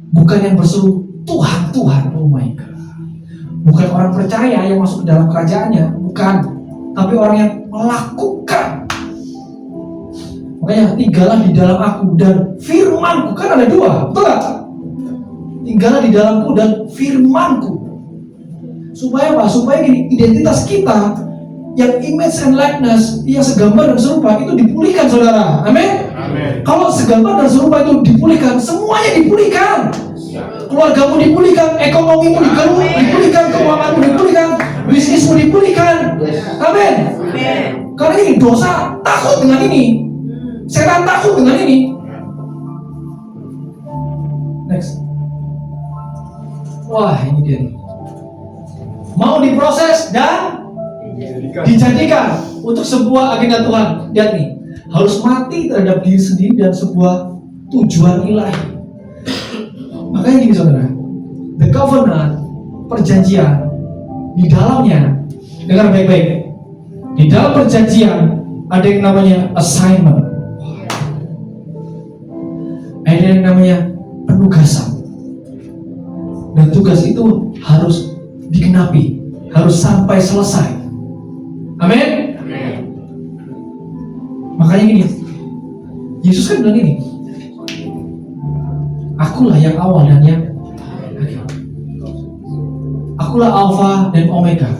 Bukan yang berseru Tuhan, Tuhan. Oh my God. Bukan orang percaya yang masuk ke dalam kerajaannya. Bukan. Tapi orang yang melakukan. Makanya tinggallah di dalam aku dan firmanku. Kan ada dua, betul gak? Tinggallah di dalamku dan firmanku. Supaya apa? Supaya gini, identitas kita yang image and likeness, yang segambar dan serupa itu dipulihkan, saudara. Amin. Kalau segambar dan serupa itu dipulihkan, semuanya dipulihkan. Keluargamu dipulihkan, ekonomimu dipulihkan, keuanganmu dipulihkan, bisnismu dipulihkan. Amin. Karena ini dosa takut dengan ini, setan takut dengan ini. Next. Wah, ini dia nih. Mau diproses dan dijadikan untuk sebuah agenda Tuhan. Lihat nih, harus mati terhadap diri sendiri dan sebuah tujuan ilahi. Makanya gini saudara, the covenant, perjanjian, di dalamnya, dengar baik-baik, di dalam perjanjian ada yang namanya assignment, ada yang namanya penugasan, dan tugas itu harus digenapi, harus sampai selesai. Amin. Makanya gini, Yesus kan bilang gini, akulah yang awal dan yang akhir. Akulah Alfa dan Omega.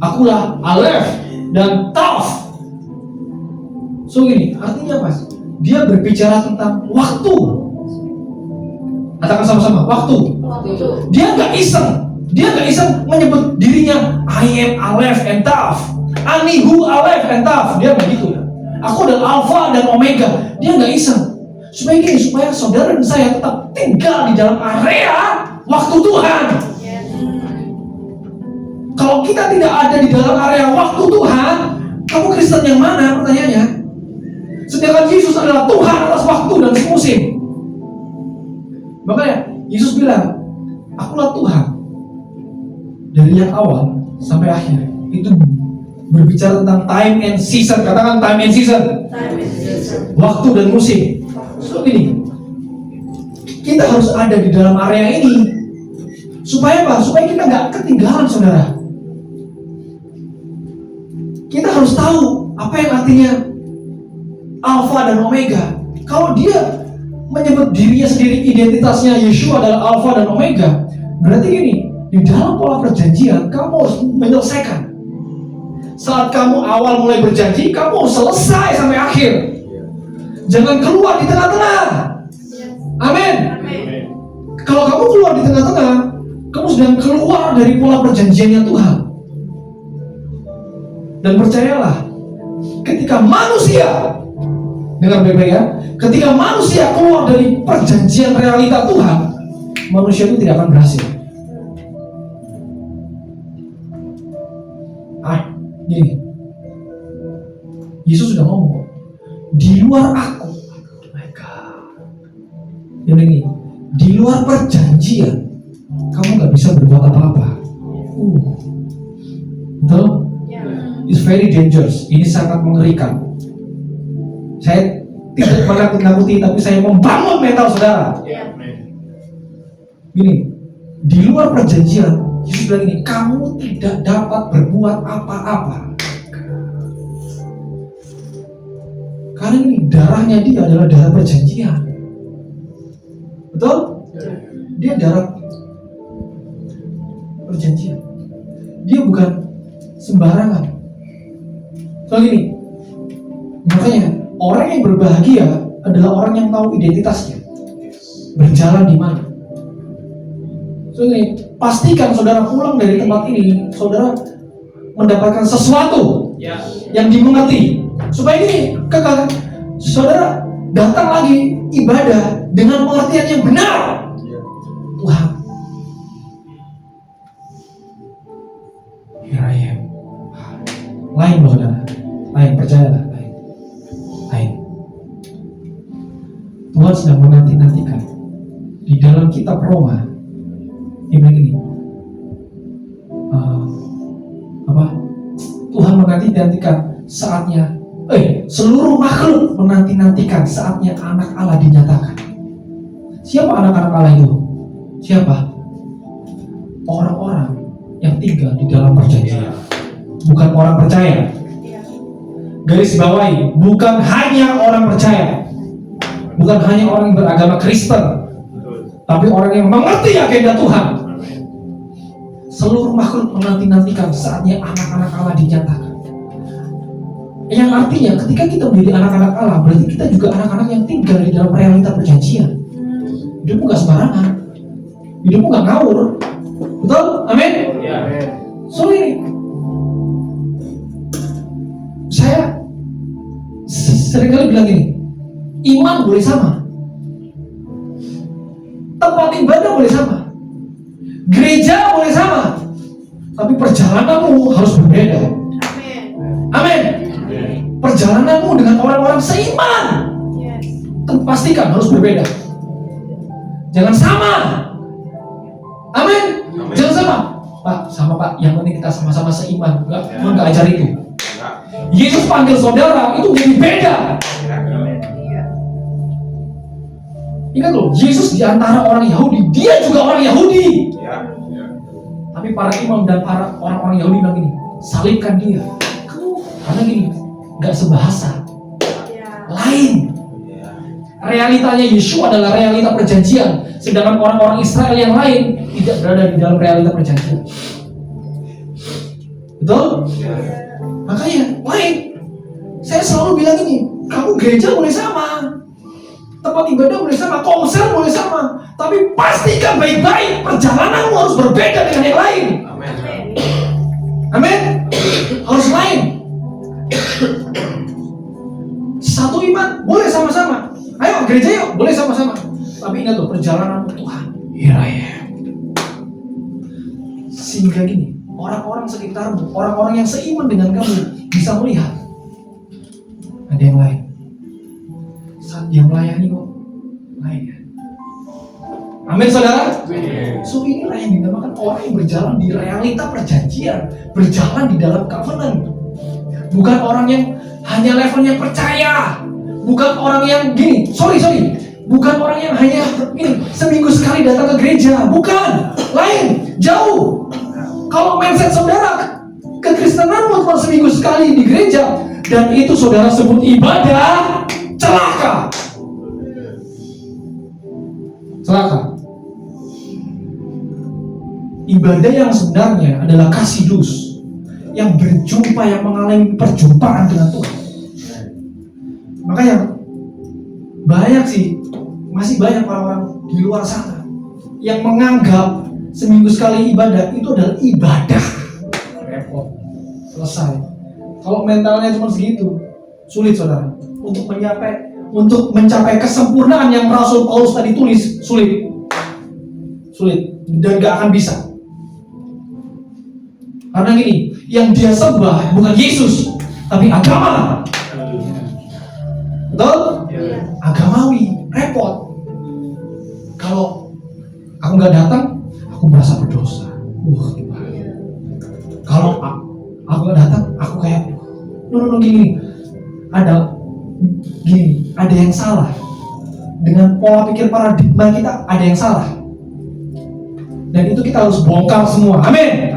Akulah Aleph dan Taf. So gini, artinya apa? Dia berbicara tentang waktu. Katakan sama-sama, waktu. Dia nggak iseng. Dia nggak iseng menyebut dirinya I am Aleph and Taf, Anihu Aleph and Taf. Dia nggak gitu. Aku adalah Alfa dan Omega. Dia nggak iseng. Supaya gini, supaya saudara dan saya tetap tinggal di dalam area waktu Tuhan. Kalau kita tidak ada di dalam area waktu Tuhan, kamu Kristen yang mana? Pertanyaannya. Sedangkan Yesus adalah Tuhan atas waktu dan musim. Makanya Yesus bilang, akulah Tuhan dari yang awal sampai akhir. Itu berbicara tentang time and season. Katakan time and season. Waktu dan musim. So ini, kita harus ada di dalam area ini. Supaya apa? Supaya kita nggak ketinggalan, saudara. Kita harus tahu apa yang artinya Alfa dan Omega. Kalau dia menyebut dirinya sendiri, identitasnya Yeshua adalah Alfa dan Omega, berarti gini, di dalam pola perjanjian kamu harus menyelesaikan. Saat kamu awal mulai berjanji, kamu harus selesai sampai akhir. Jangan keluar di tengah-tengah. Amin. Kalau kamu keluar di tengah-tengah, kamu sedang keluar dari pola perjanjiannya Tuhan. Dan percayalah, ketika manusia, dengar baik-baik ya, ketika manusia keluar dari perjanjian realita Tuhan, manusia itu tidak akan berhasil. Gini, Yesus sudah ngomong, di luar aku, oh my God, ini, di luar perjanjian, kamu gak bisa berbuat apa-apa. Betul? It's very dangerous. Ini sangat mengerikan. Saya tidak menakut-nakuti, tapi saya membangun mental saudara. Gini, di luar perjanjian, Yesus bilang ini, kamu tidak dapat berbuat apa-apa. Karena ini darahnya dia adalah darah perjanjian. Betul? Dia darah perjanjian. Dia bukan sembarangan. So gini, makanya orang yang berbahagia adalah orang yang tahu identitasnya, berjalan di mana. So gini, pastikan saudara pulang dari tempat ini, saudara mendapatkan sesuatu yang dimengerti. Supaya gini, saudara datang lagi ibadah dengan pengertian yang benar. Tuhan, here I am. Lain loh saudara, lain, percayalah, lain. Tuhan sedang menanti-nantikan di dalam kitab Roma. Dia bilang ini, Tuhan menanti-nantikan saatnya, seluruh makhluk menanti-nantikan saatnya anak Allah dinyatakan. Siapa anak-anak Allah itu? Siapa? Orang-orang yang tinggal di dalam perjanjian, bukan orang percaya. Garis bawahi, bukan hanya orang percaya, bukan hanya orang yang beragama Kristen, tapi orang yang mengerti agenda Tuhan. Seluruh makhluk menanti-nantikan saatnya anak-anak Allah dinyatakan. Yang artinya ketika kita menjadi anak-anak Allah, berarti kita juga anak-anak yang tinggal di dalam realita perjanjian. Hidupmu gak sembarangan, hidupmu gak ngawur. Betul? Amin? So ini, saya seringkali bilang gini, iman boleh sama, tempat ibadah boleh sama, gereja boleh sama, tapi perjalananmu harus berbeda. Amin. Perjalananmu dengan orang-orang seiman, pastikan harus berbeda. Jangan sama. Amin. Jangan sama. Pak, sama Pak, yang penting kita sama-sama seiman. Enggak ajar itu. Yesus panggil saudara itu jadi beda. Ingat loh, Yesus di antara orang Yahudi, dia juga orang Yahudi. Tapi para imam dan para orang-orang Yahudi bilang gini, salibkan dia. Karena gini, nggak sebahasa, lain. Realitanya Yesus adalah realita perjanjian, sedangkan orang-orang Israel yang lain tidak berada di dalam realita perjanjian. Betul? Makanya lain. Saya selalu bilang ini, kamu gereja boleh sama, tempat ibadah boleh sama, konser boleh sama, tapi pastikan baik-baik perjalananmu harus berbeda dengan yang lain. Amin. Harus lain. Satu iman boleh sama-sama. Ayo gereja yuk, boleh sama-sama. Tapi ingat loh, perjalanan Tuhan. Iya. Sehingga gini, orang-orang sekitarmu, orang-orang yang seiman dengan kamu bisa melihat ada yang lain. Saat dia melayani kok lain ya. Amin saudara. So inilah yang dinamakan orang yang berjalan di realita perjanjian, berjalan di dalam covenant. Bukan orang yang hanya levelnya percaya, bukan orang yang gini, bukan orang yang hanya gini, seminggu sekali datang ke gereja, bukan, lain, jauh. Kalau mindset saudara kekristenanmu cuma seminggu sekali di gereja dan itu saudara sebut ibadah, celaka. Ibadah yang sebenarnya adalah kasidus, yang berjumpa, yang mengalami perjumpaan dengan Tuhan. Makanya masih banyak orang-orang di luar sana yang menganggap seminggu sekali ibadah itu adalah ibadah. Repot, selesai. Kalau mentalnya cuma segitu, sulit saudara untuk mencapai kesempurnaan yang Rasul Paulus tadi tulis, sulit dan gak akan bisa. Karena gini, yang dia sembah bukan Yesus, tapi agama. Betul? Agamawi, repot. Kalau aku nggak datang, aku merasa berdosa. Kalau aku nggak datang, aku kayak, gini. Ada yang salah dengan pola pikir paradigma kita. Ada yang salah, dan itu kita harus bongkar semua. Amin.